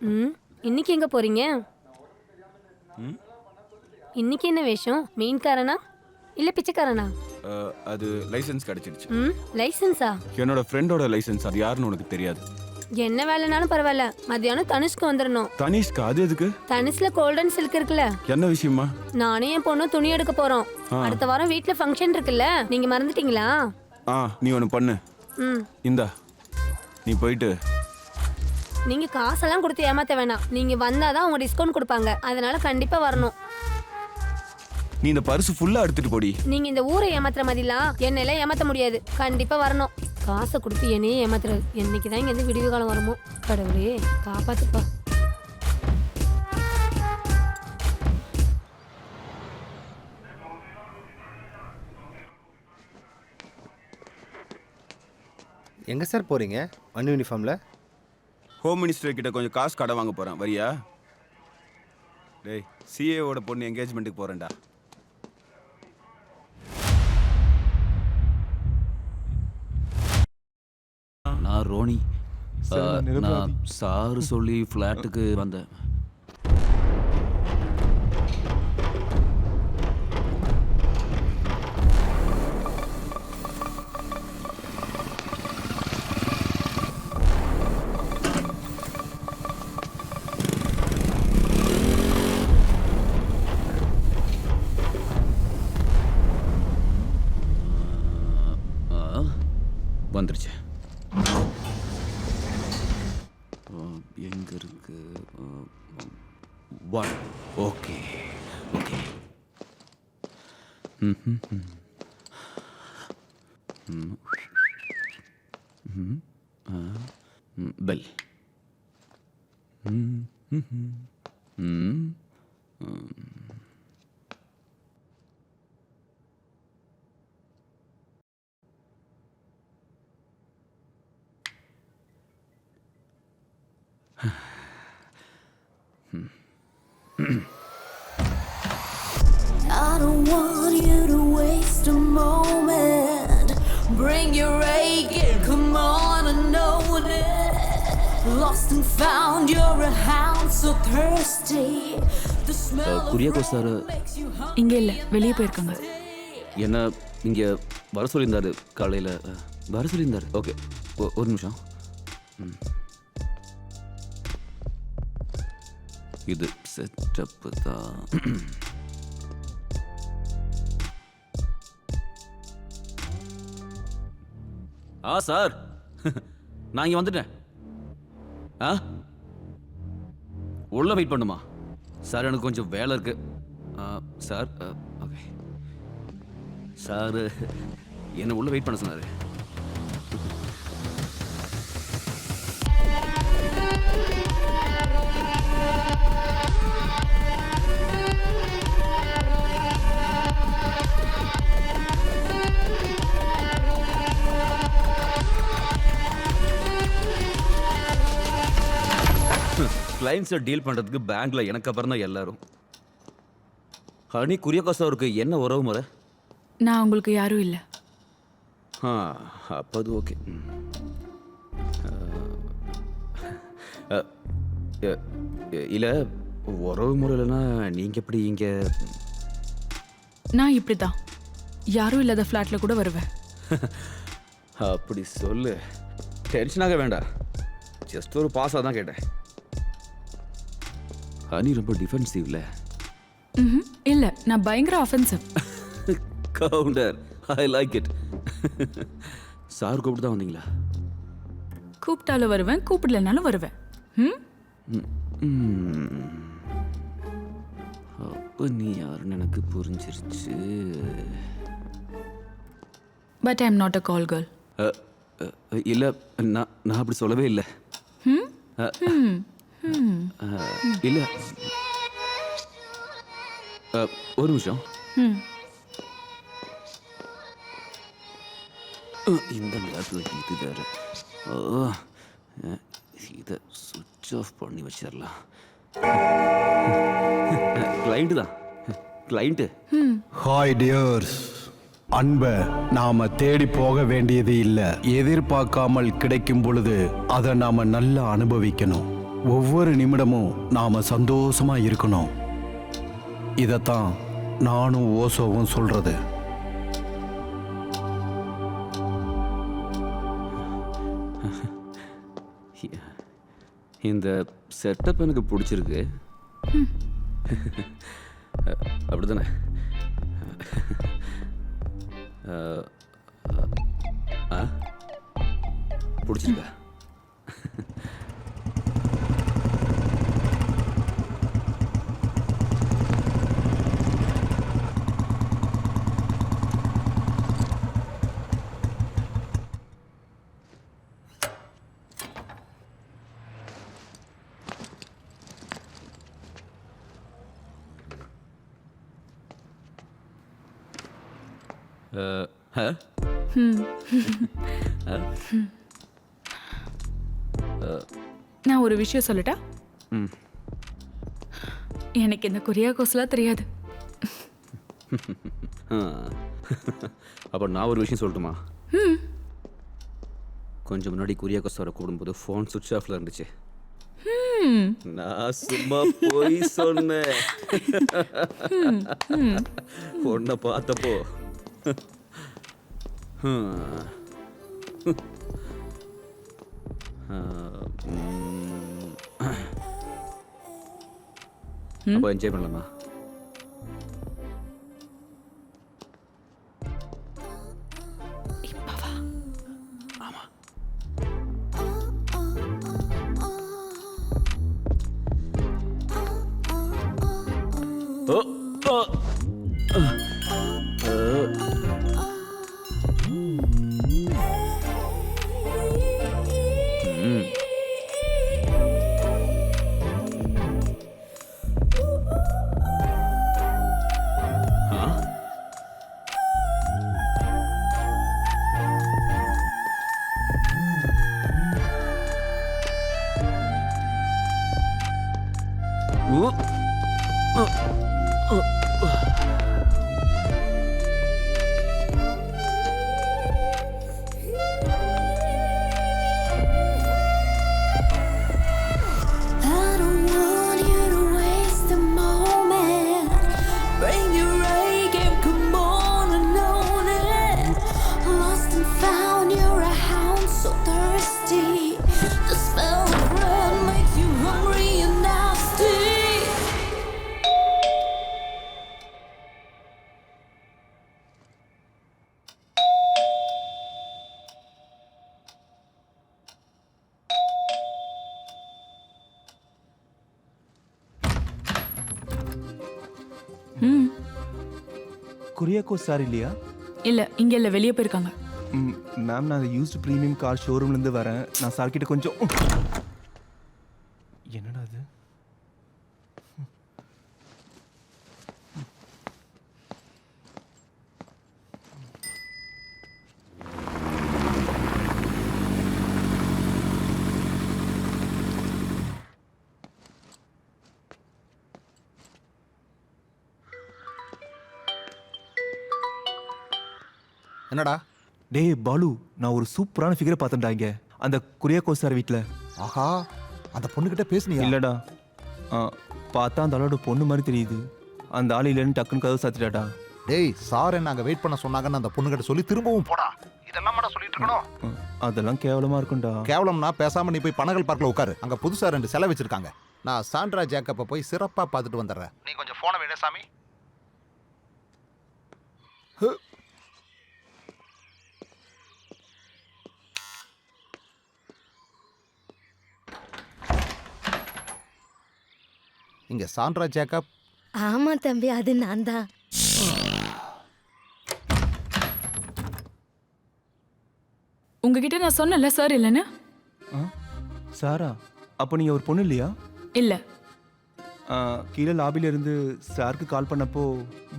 ம் இன்னைக்கு எங்க போறீங்க? இன்னைக்கு என்ன வேஷம்? மீன்காரனா இல்ல பிச்சைக்காரனா? அது லைசென்ஸ் கிடைச்சிடுச்சு. லைசென்ஸா? என்னோட ஃப்ரெண்டோட லைசென்ஸ். அது யாருன்னு உனக்கு தெரியாது. என்ன வேலைனாலும் பரவாயில்ல, மத்தியானம் தனுஷ்க்கு வந்துடணும். தனிஷ்கா? அது எதுக்கு? தனுஷ்ல கோல்டன் சில்க் இருக்குல்ல, என்ன விஷயமா? நானும் என் பொண்ணு துணி எடுக்க போறோம். அடுத்த வாரம் வீட்ல ஃபங்க்ஷன் இருக்குல்ல, நீங்க மறந்துட்டீங்களா? நீ ஒன்று பண்ணு. இந்தா நீ போயிட்டு. நீங்க காசெல்லாம் கொடுத்து ஏமாத்த வேணாம். நீங்க வந்தாதான் அவங்க டிஸ்கவுண்ட் கொடுப்பாங்க. அதனால கண்டிப்பா வரணும். நீ இந்த பர்ஸ் ஃபுல்லா எடுத்துட்டு போடி. நீங்க இந்த ஊரை ஏமாத்துற மாதிரிலாம் என்னையெல்லாம் ஏமாத்த முடியாது. கண்டிப்பா வரணும். காசை கொடுத்து என்னையே ஏமாத்துறது. என்னைக்குதான் இங்க இருந்து விடிவு காலம் வருமோ? கடவுளே காப்பாத்துப்பா. எங்கே சார் போகிறீங்க அன் யூனிஃபார்மில்? ஹோம் மினிஸ்டர் கிட்ட கொஞ்சம் காசு கடை வாங்க போறேன், வரியா? டேய், சிஏவோட பொண்ணு என்கேஜ்மெண்ட்டுக்கு போறேன்டா. நான் ரோனி. நான் சாரு சொல்லி ஃப்ளாட்டுக்கு வந்தேன். வந்துருச்சு. எங்க இருக்கு? One. Okay okay. Bell. I don't want you to waste a moment. Bring your A game, come on and own it. Lost and found, you're a hound so thirsty. The smell of Kuriakose sir makes you இங்க இல்ல, வெளியே போயிருக்காங்க. என்ன இங்கே வர சொல்லியிருந்தாரு காலையில். வர சொல்லியிருந்தாரு. ஓகே, ஒரு நிமிஷம். இது செட்டப்பு தான். சார், நான் இங்கே வந்துட்டேன். உள்ள வெயிட் பண்ணுமா சார்? எனக்கு கொஞ்சம் வேலை இருக்கு சார். ஓகே சார், என்ன உள்ள வெயிட் பண்ண சொன்னாரு. கிளைண்ட்ஸை டீல் பண்ணுறதுக்கு பேங்க்ல எனக்கு அப்புறம் தான் எல்லாரும். ஹனி, குரியாக்கோஸ் அவருக்கு என்ன உறவு முறை? நான் உங்களுக்கு யாரும் இல்லை. அப்போ அது ஓகே. இல்லை, உறவு முறை இல்லைன்னா நீங்கள் எப்படி இங்கே? நான் இப்படி தான் யாரும் இல்லாத ஃப்ளாட்டில் கூட வருவேன். அப்படி சொல்லு. டென்ஷனாக வேண்டாம், ஜஸ்ட் ஒரு பாஸாக தான் கேட்டேன். ஹனி ரொம்ப டிஃபென்சிவ்ல. இல்ல, நான் பயங்கர offensive. Counter, I like it. Sir கூப்பிட்டு தான் வந்தீங்களா? கூப்பிட்டாலும் வருவேன், கூப்பிடலனாலும் வருவேன். அப்போ நீ யாருன்னு எனக்கு புரிஞ்சிருச்சு. But I am not a call girl. இல்லை, நான் அப்படி சொல்லவே இல்லை. இல்லை, ஒரு நிமிஷம். இந்த நேரத்தில் இது வேறு. இதை சுவிட்ச் ஆஃப் பண்ணி வச்சிடலாம். கிளைண்ட் தான், கிளைண்ட்டு. Hi tears. அன்பை நாம தேடி போக வேண்டியது இல்லை. எதிர்பார்க்காமல் கிடைக்கும் பொழுது அதை நாம நல்லா அனுபவிக்கணும். ஒவ்வொரு நிமிடமும் நாம சந்தோஷமா இருக்கணும். இதைத்தான் நானும் ஓசோவும் சொல்றது. இந்த செட்டப் எனக்கு பிடிச்சிருக்கு. அப்படிதானே? பிடிச்சிருக்கா? நான் ஒரு விஷயம் சொல்லட்டா? எனக்கு இந்த குரியாக்கோஸ்லாம் தெரியாது. அப்போ நான் ஒரு விஷயம் சொல்லட்டுமா? கொஞ்சம் முன்னாடி குரியாக்கோஸோட கூடும்போது ஃபோன் சுவிட்ச் ஆஃப்ல இருந்துச்சு. நான் சும்மா போய் சொன்னேன். பொண்ணை பார்த்தப்போ அப்போ என்ஜாய் பண்ணலாமா? குரியாக்கோஸ் சார் இல்லையா? இல்ல, இங்க இல்ல, வெளியே போயிருக்காங்க. மேம், நான் அந்த யூஸ்டு ப்ரீமியம் கார் ஷோரூம்லேருந்து வரேன். நான் சார் கிட்ட கொஞ்சம் என்னடா அது? என்னடா? டேய் பாலு, நான் ஒரு சூப்பரான ஃபிகரை பார்த்தேன்டா இங்க அந்த குரியாக்கோஸ் சார் வீட்டில். ஆஹா, அந்த பொண்ணுகிட்ட பேசுனியா? இல்லடா, பார்த்தா அந்த ஆளோட பொண்ணு மாதிரி தெரியுது. அந்த ஆள் இல்லைன்னு டக்குன்னு கதவு சாத்திட்டாடா. டேய், சார் என்ன அங்க வெயிட் பண்ண சொன்னாங்கன்னு அந்த பொண்ணுகிட்ட சொல்லி திரும்பவும் போடா. இதெல்லாம் மட்டும் சொல்லிட்டு இருக்கணும். அதெல்லாம் கேவலமா இருக்கும்டா. கேவலம்னா பேசாம நீ போய் பனகல் பார்க்ல உட்காரு. அங்க புதுசா 2 சிலை வச்சிருக்காங்க. நான் சாண்ட்ரா ஜேக்கப்பை போய் சிறப்பா பார்த்துட்டு வந்துடுறேன். நீ கொஞ்சம் போனை விட சாமி. இங்க சாண்ட்ரா ஜேக்கப். ஆமா தம்பி, அது நான் தான். உங்ககிட்ட நான் சொன்னல சார் இல்லைன்னு. சாரா, அப்போ நீங்க ஒரு பொண்ணு இல்லையா? இல்ல. கீழே லாபில இருந்து சாருக்கு கால் பண்ணப்போ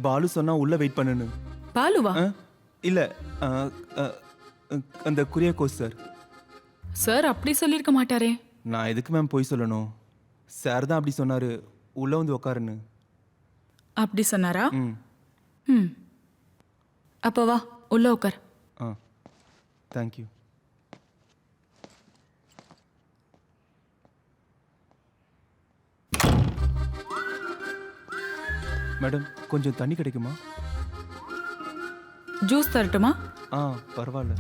பாலு சொன்னா உள்ள வெயிட் பண்ணுன்னு. பாலுவா? இல்ல, அந்த குரியாக்கோஸ் சார். சார் அப்படி சொல்லியிருக்க மாட்டாரே. நான் எதுக்கு மேம் போய் சொல்லணும்? சார் தான் அப்படி சொன்னாரு, உள்ள வந்து உக்காருன்னு. அப்படி சொன்னாரா? அப்போ வா, உள்ள உட்கார். தேங்க்யூ. மேடம் கொஞ்சம் தண்ணி கிடைக்குமா? ஜூஸ் தரட்டுமா? பரவாயில்ல.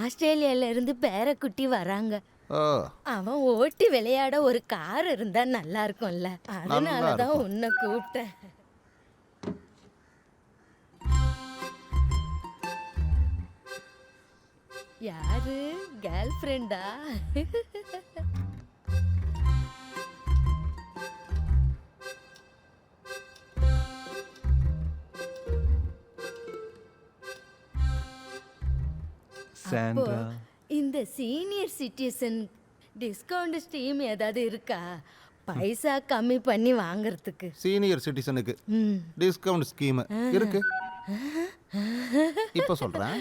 ஆஸ்திரேலியால இருந்து பேரக்குட்டி வராங்க. ஓ அவன் ஓட்டி விளையாட ஒரு கார் இருந்தா நல்லா இருக்கும்ல, அதனாலதான் இருக்கும். உன்னை கூப்பிட்டேன். யாரு கேர்ள் ஃப்ரெண்டா? சாண்ட்ரா. இந்த சீனியர் சிட்டிசன் டிஸ்கவுண்ட் ஸ்கீம் ஏதாவது இருக்கா? பைசா கம்மி பண்ணி வாங்குறதுக்கு. சீனியர் சிட்டிசனுக்கு டிஸ்கவுண்ட் ஸ்கீம் இருக்கு. இப்போ சொல்றேன்.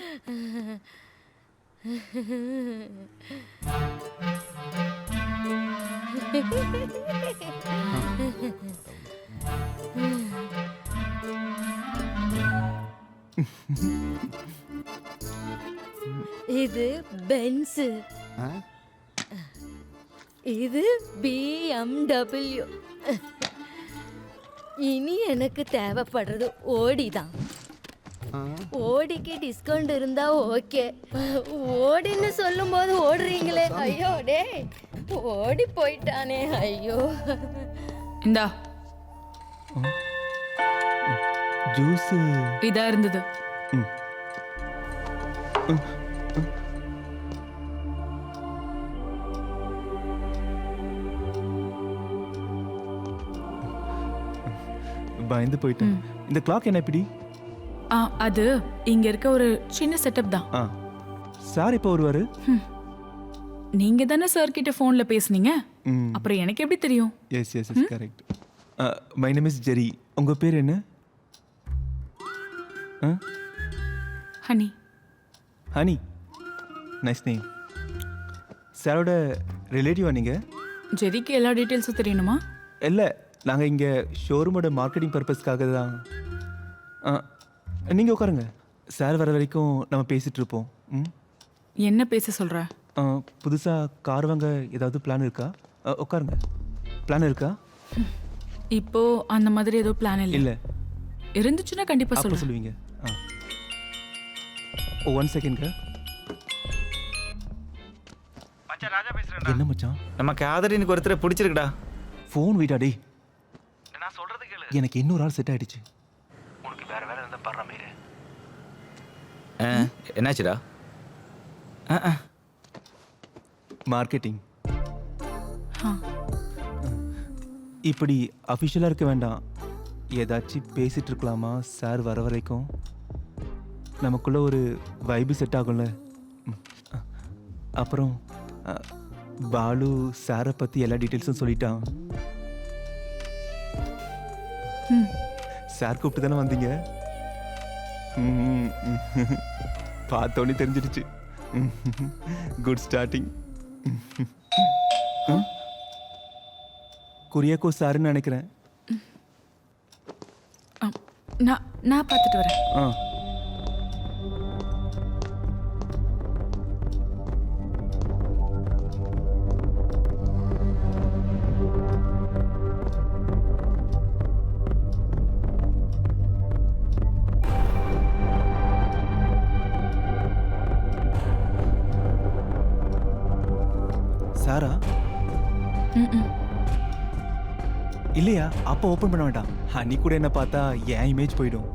இது பென்ஸ், ஆ? இது BMW. இனி எனக்கு தேவைப்படுறது ஓடி தான். ஓடிக்கு டிஸ்கவுண்ட் இருந்தா ஓகே. ஓடின்னு சொல்லும் போது ஓடுறீங்களே, ஐயோ டே ஓடி போயிட்டானே, ஐயோ. இந்தா ஜூஸ். இதா இருந்தது. பயந்து போயிட்டேன். இந்த கிளாக் என்ன இப்படி? அது இங்க இருக்க ஒரு சின்ன செட்டப் தான். சார் இப்போ வருவாரு? நீங்க தானே சார் கிட்ட போன்ல பேசுனீங்க, அப்புறம் எனக்கு எப்படி தெரியும்? Yes yes yes correct. My name is Jerry. உங்க பேர் என்ன? ஹனி. Honey, nice name. சாரோட ரிலேட்டிவா நீங்க? ஜெரிக்கு எல்லா டீட்டெயில்ஸும் தெரியணுமா? இல்லை, நாங்கள் இங்கே ஷோரூமோட மார்க்கெட்டிங் பர்பஸ்க்காக தான். நீங்கள் உட்காருங்க, சார் வர வரைக்கும் நம்ம பேசிகிட்டு இருப்போம். என்ன பேச சொல்ற? புதுசாக கார் வாங்க ஏதாவது பிளான் இருக்கா? உட்காருங்க. பிளான் இருக்கா? இப்போ அந்த மாதிரி ஏதோ பிளான் இல்லை. இல்லை, இருந்துச்சுன்னா கண்டிப்பா அப்போ சொல்லுங்க. சொல்லுவீங்க. One second. என்ன மச்சான்? நமக்கு ஆதரனுக்கு ஒருத்தரை பிடிச்சிருக்குடா. ஃபோன் வீடா டேய். நான் சொல்றது கேளு. எனக்கு இன்னொரு ஆள் செட் ஆயிடுச்சு. உனக்கு வேற வேலை இருந்தா பாடுற மீரு. என்னாச்சுடா? மார்க்கெட்டிங். இப்படி அஃபிஷியலாக இருக்க வேண்டாம், ஏதாச்சும் பேசிட்டு இருக்கலாமா? சார் வர வரைக்கும் நமக்குள்ள ஒரு வைபு செட் ஆகும்ல. அப்புறம் பாலு சாரை பற்றி எல்லா டீட்டெயில்ஸும் சொல்லிட்டான். சார் கூப்பிட்டு தானே வந்தீங்க? பார்த்தோன்னே தெரிஞ்சிடுச்சு. Good starting. குரியாக்கோ சாருன்னு நினைக்கிறேன். நான் பார்த்துட்டு வரேன். சாரா? இல்லையா? அப்போ ஓப்பன் பண்ண வேண்டாம். ஹனி கூட என்ன பார்த்தா என் இமேஜ் போயிடும்.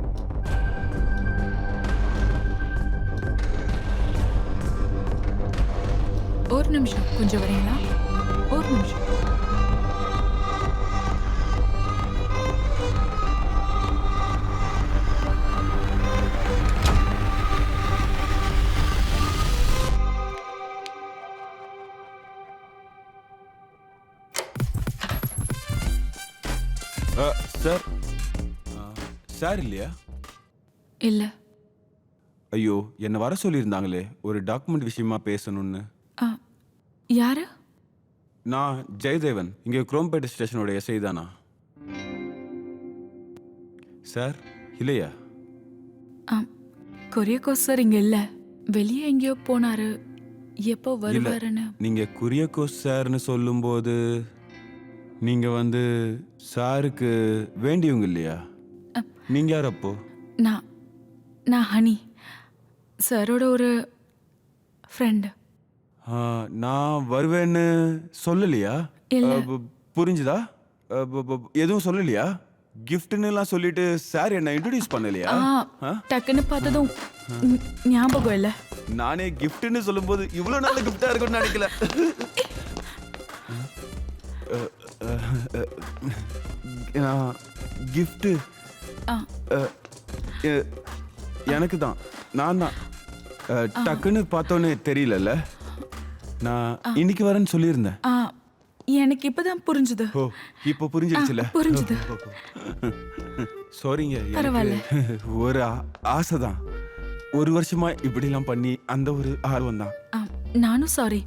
ஒரு நிமிஷம், கொஞ்சம் வரீங்களா? ஒரு நிமிஷம். சார், சார் இல்லையா? இல்லை. ஐயோ, என்னை வர சொல்லியிருந்தாங்களே ஒரு டாக்குமெண்ட் விஷயமா பேசணும்னு. யாரு? நான் ஜெயதேவன், இங்கே குரோம்பேட்டை ஸ்டேஷனோட எஸ்ஐ தானா? சார் இல்லையா? கொரியக்கோ சார் இங்கே இல்லை, வெளியே எங்கேயோ போனாரு. எப்போ வருவாருன்னு. நீங்க குரியகோஸ் சார்னு சொல்லும்போது நீங்க வந்து சாருக்கு வேண்டியவங்க இல்லையா? நீங்க யார் அப்போ? நான் ஹனி, சாரோட ஒரு ஃப்ரெண்டு. நான் வருவேன்னு சொல்லலையா? புரிஞ்சுதா? எதுவும் சொல்லலையா? கிஃப்ட்னுலாம் சொல்லிட்டு சார் என்ன இன்ட்ரோடியூஸ் பண்ணலையா? டக்குன்னு பார்த்ததும் ஞாபகம் இல்லை. நானே கிஃப்ட்னு சொல்லும்போது இவ்வளோ நல்ல கிஃப்டா இருக்கும்னு நினைக்கல. கிஃப்ட் எனக்கு தான். நான் தான் டக்குன்னு பார்த்தோன்னே தெரியலல்ல. நான் இன்னைக்கு வரேன்னு சொல்லியிருந்தேன். எனக்கு இப்பதான் புரிஞ்சுது. ஓ, இப்போ புரிஞ்சிருச்சுல? புரிஞ்சுது. சாரிங்க, பரவாயில்ல. ஒரு ஆசை தான். ஒரு வருஷமா இப்படிலாம் பண்ணி அந்த ஒரு ஆர்வம் தான். நானும் சாரி,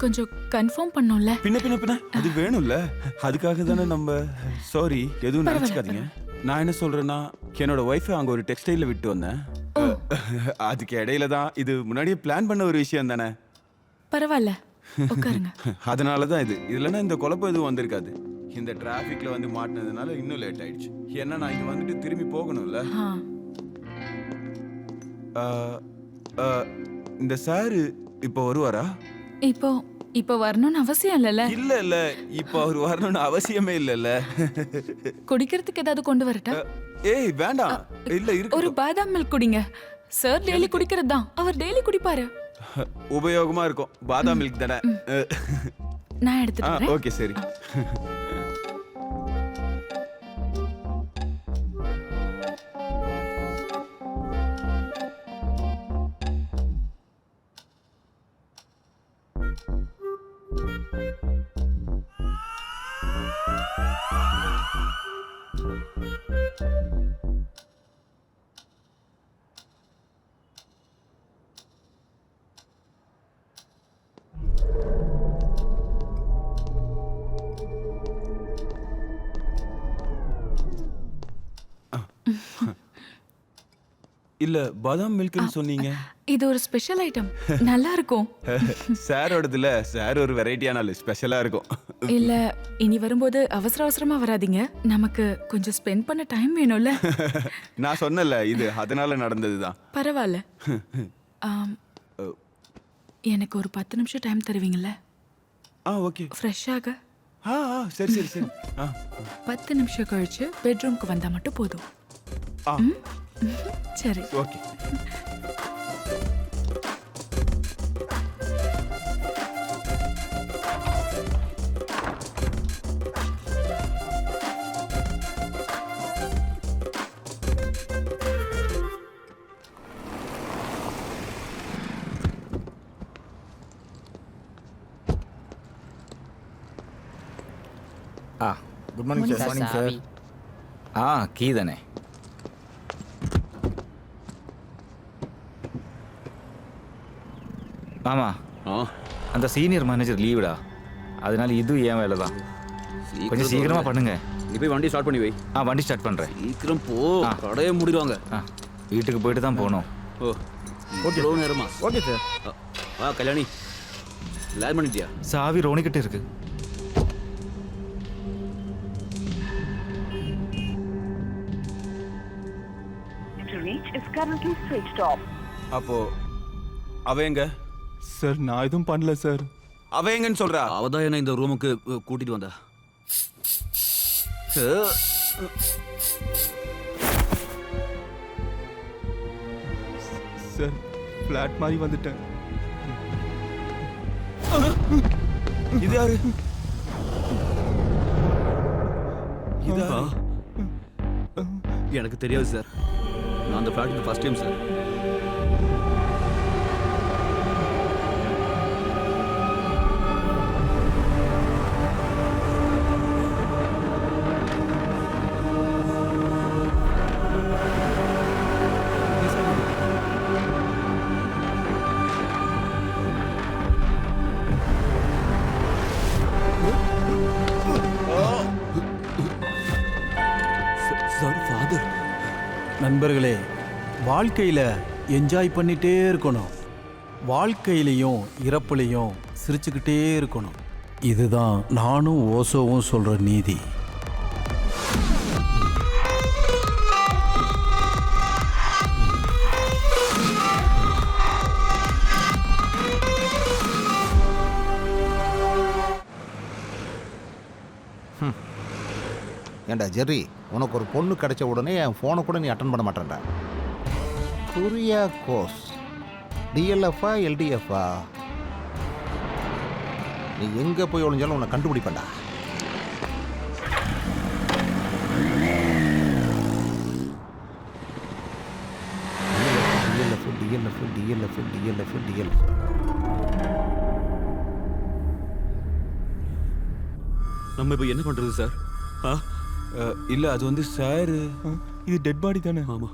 கொஞ்சம் கன்ஃபார்ம் பண்ணோம்ல. பின்ன அது வேணும்ல, அதுக்காக தானே நம்ம. சாரி, எதுவும் நினைச்சுக்காதீங்க. நான் என்ன சொல்றேன்னா, என்னோட ஒய்ஃபை அங்க ஒரு டெக்ஸ்டைல விட்டு வந்தேன். அதுக்கு இடையில தான். இது முன்னாடியே பிளான் பண்ண ஒரு விஷயம் தானே. பரவாயில்ல, உட்காருங்க. அதனால தான் இது. இல்லைன்னா இந்த குழப்பம் எதுவும் வந்திருக்காது. இந்த டிராஃபிக்ல வந்து மாட்டினதுனால இன்னும் லேட் ஆயிடுச்சு. ஏன்னா நான் இங்க வந்துட்டு திரும்பி போகணும்ல. இந்த சாரு இப்போ வருவாரா? இப்போ வரணும்னு அவசியம் இல்லைல்ல? இல்ல இப்போ அவர் வரணும்னு அவசியமே இல்லைல்ல. குடிக்கிறதுக்கு ஏதாவது கொண்டு வரட்டா? ஏய் வேண்டாம். இல்ல இருக்கு. ஒரு பாதாம் மில்க் குடிங்க. சார் டெய்லி குடிக்கிறது தான். அவர் டெய்லி குடிப்பாரு. உபயோகமா இருக்கும். பாதாம் மில்க் தானே. நான் எடுத்துட்டு வரேன். ஓகே சரி. இல்ல பாதாம் மில்க்னு சொன்னீங்க. இது ஒரு ஸ்பெஷல் ஐட்டம். நல்லா இருக்கும். சாரோடதுல சார் ஒரு வெரைட்டியான ஆளு, ஸ்பெஷலா இருக்கும். இல்ல, இனி வரும்போது அவசரமா வராதீங்க. நமக்கு கொஞ்சம் ஸ்பெண்ட் பண்ண டைம் வேணும்ல. நான் சொன்னல, இது அதனால நடந்ததுதான். பரவாயில்ல. எனக்கு ஒரு 10 நிமிஷம் டைம் தருவீங்கல்ல? ஓகே. ஃப்ரெஷ்ஷாக. சரி 10 நிமிஷம் கழிச்சு பெட்ரூம்க்கு வந்தா மட்டும் போதும். சரி, okay. Good morning sir. Morning sir. கீ தானே. மாமா, அந்த சீனியர் மேனேஜர் லீவுடா, அதனால இது ஏன் வேலை தான். கொஞ்சம் சீக்கிரமா பண்ணுங்க. நீ போய் வண்டி ஸ்டார்ட் பண்ணி வை. வண்டி ஸ்டார்ட் பண்றேன். சீக்கிரம் போ, கடையை மூடிடுவாங்க. வீட்டுக்கு போயிட்டு தான் போகணும். ஓகே நேரமா? Okay sir. கல்யாணி லேர் பண்ணிட்டியா? சாவி ரோனிக்கிட்ட இருக்கு. அப்போ அவ எங்க? சார் நான் எதுவும் பண்ணல சார். அவ எங்கன்னு சொல்றா? அவதான் என்ன இந்த ரூமுக்கு கூட்டிட்டு வந்தா. சார் ஃப்ளாட் மாதிரி வந்துட்டேன். இது யாரு? எனக்கு தெரியாது சார். நான் அந்த ஃப்ளாட்டுக்கு ஃபர்ஸ்ட் டைம் சார். நண்பர்களே, வாழ்க்கையில் என்ஜாய் பண்ணிட்டே இருக்கணும். வாழ்க்கையிலையும் இறப்புலையும் சிரிச்சுக்கிட்டே இருக்கணும். இதுதான் நானும் ஓசோவும் சொல்ற நீதி. ஏண்டா ஜெர்ரி, உனக்கு ஒரு பொண்ணு கிடைச்ச உடனே என் ஃபோனை கூட நீ அட்டன் பண்ண மாட்டேன்டா. குரியாக்கோஸ் டிஎல்எஃப்ஆ எல்டிஎஃப்ஆ? நீ எங்கே போய் ஒளிஞ்சாலும் உன்னை கண்டுபிடிப்பேன்டா. DLF DLF DLF DLF DLF. நம்ம இப்போ என்ன பண்றது சார்? இல்ல அது வந்து சார், இது டெட் பாடி தானே? ஆமா.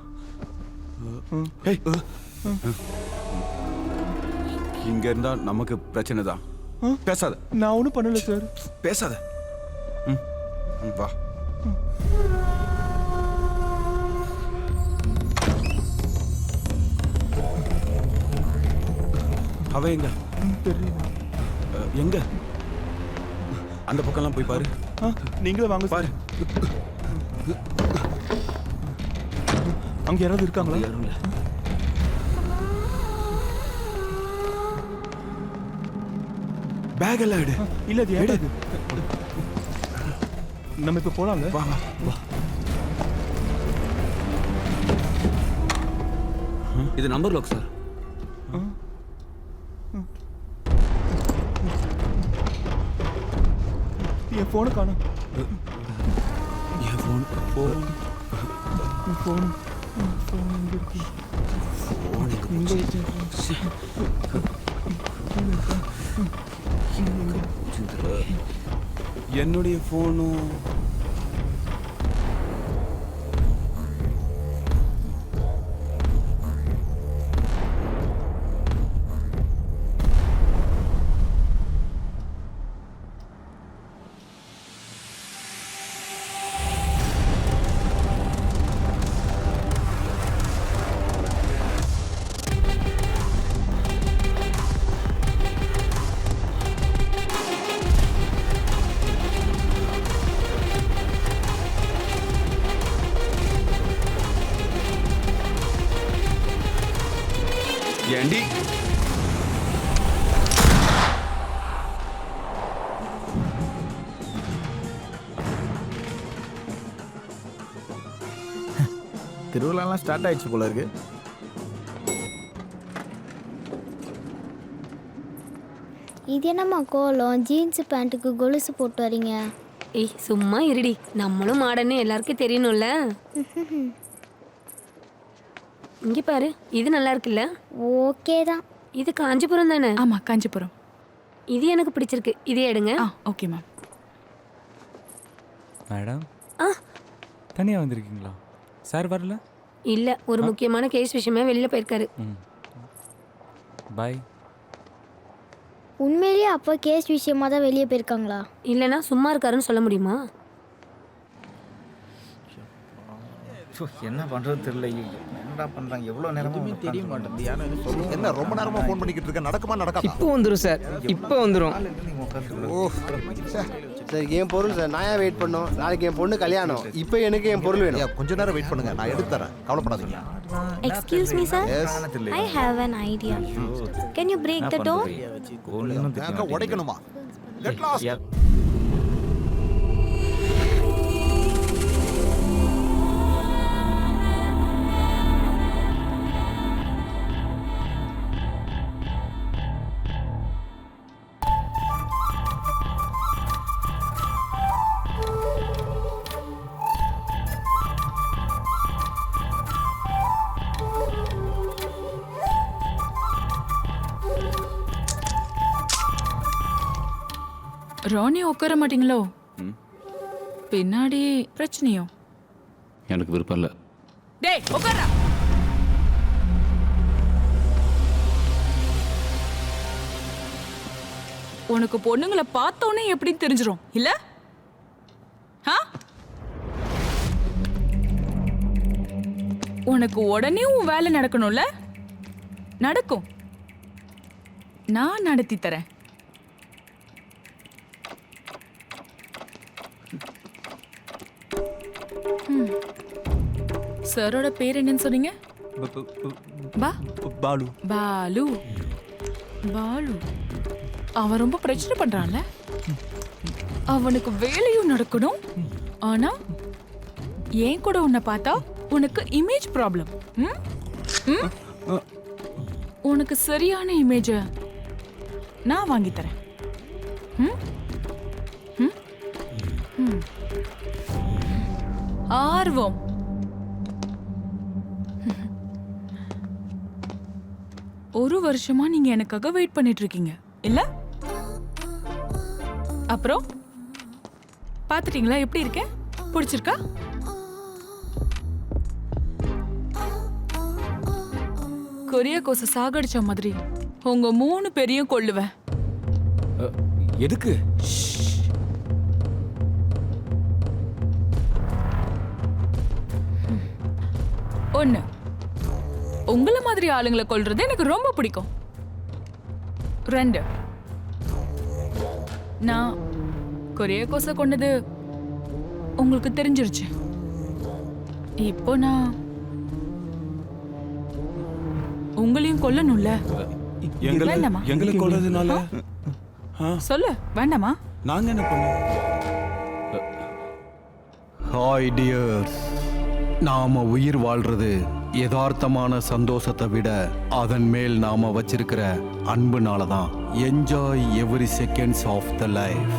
இங்க இருந்தா நமக்கு பிரச்சனை தான். பேசாத. நான் ஒன்றும் பண்ணல சார். பேசாத. வா. அவ எங்க? எங்க? அந்த பக்கம்லாம் போய் பாரு. நீங்களே வாங்க பாரு. அங்க யாராவது இருக்காங்களா? யாரும் இல்லை. பேக் எல்லாம் எடு. இல்ல அது ஏடாது. நம்ம இப்ப போலாம்ல? வா வா வா. இது நம்பர் லாக் சார். என் போனை காணோம். என் ஃபோன் ஃபோன் ஃபோன் என்னுடைய ஃபோனும் ஏண்டி? திருவிழாலாம் ஸ்டார்ட் ஆயிடுச்சு போல இருக்கு. இது என்னம்மா கோலம்? ஜீன்ஸ் பேண்ட்டுக்கு கொலுசு போட்டு வரீங்க? ஏய் சும்மா இருடி, நம்மளும் மாடன்னு எல்லாருக்கும் தெரியணும்ல. இங்க பாரு, இது நல்லா இருக்குல்ல? ஓகே தான். இது காஞ்சிபுரம் தானே? ஆமா, காஞ்சிபுரம். இது எனக்கு பிடிச்சிருக்கு, இதே எடுங்க. Okay ma'am. மேடம், தனியாக வந்திருக்கீங்களா? சார் வரல? இல்ல, ஒரு முக்கியமான கேஸ் விஷயமா வெளியில போயிருக்காரு. பாய். உண்மையிலேயே அப்போ கேஸ் விஷயமா தான் வெளியே போயிருக்காங்களா? இல்லைன்னா சும்மா இருக்காருன்னு சொல்ல முடியுமா? என்ன பண்றது தெரியல. என்னடா பண்றாங்க? எவ்வளவு நேரமா தெரிய மாட்டேங்குது. என்ன ரொம்ப நேரமா ஃபோன் பண்ணிக்கிட்டு இருக்க? நடக்குமா நடக்காதா? இப்போ வந்துடும் சார், இப்போ வந்துடும். ஓ சார், என் பொருள் சார், நான் ஏன் வெயிட் பண்ணோம்? நாளைக்கு என் பொண்ணு கல்யாணம், இப்போ எனக்கு என் பொருள் வேணும். கொஞ்ச நேரம் வெயிட் பண்ணுங்க, நான் எடுத்து தரேன், கவலைப்படாதீங்க. Excuse me sir, I have an idea. Can you break the door? உடைக்கணுமா? Get lost. ராணி உட்கார மாட்டீங்களோ? பின்னாடி பிரச்சனையோ? எனக்கு விருப்பம் இல்லை. டேய் உட்காரா. உனக்கு பொண்ணுங்களை பார்த்தோன்னே எப்படின்னு தெரிஞ்சிரும் இல்ல? உனக்கு உடனே உன் வேலை நடக்கணும்ல? நடக்கும். நான் நடத்தி தரேன். சாரோட பேர் என்னன்னு சொன்னீங்க? பாலு. பாலு. பாலு அவன் ரொம்ப பிரச்சனை பண்றான்ல. அவனுக்கு வேலையும் நடக்கணும். ஆனா ஏன் கூட உன்னை பார்த்தா உனக்கு இமேஜ் ப்ராப்ளம். உனக்கு சரியான இமேஜ நான் வாங்கி தரேன். ஆர்வம். ஒரு வருஷமா நீங்க எனக்காக வெயிட் பண்ணிட்டு இருக்கீங்க இல்ல? அப்புறம் பாத்துட்டீங்களா எப்படி இருக்கேன்? பிடிச்சிருக்கா? கொரிய கோச சாகடிச்ச மாதிரி உங்க 3 பேரையும் கொல்லுவேன். எதுக்கு? ஒண்ணு, உங்களை மாதிரி ஆளுங்களை கொல்றது எனக்கு ரொம்ப பிடிக்கும். 2, நான் கொரிய கோச கொண்டது உங்களுக்கு தெரிஞ்சிருச்சு. இப்போ நான் உங்களையும் கொல்லணும்ல. வேண்டாமா? எங்களை கொல்றதுனால சொல்லு, வேண்டாமா? நாங்க என்ன பண்ணோம்? ஹாய் டியர்ஸ், நாம உயிர் வாழ்றது யதார்த்தமான சந்தோஷத்தை விட அதன் மேல் நாம வச்சிருக்கிற அன்புனால தான். Enjoy every seconds of the life.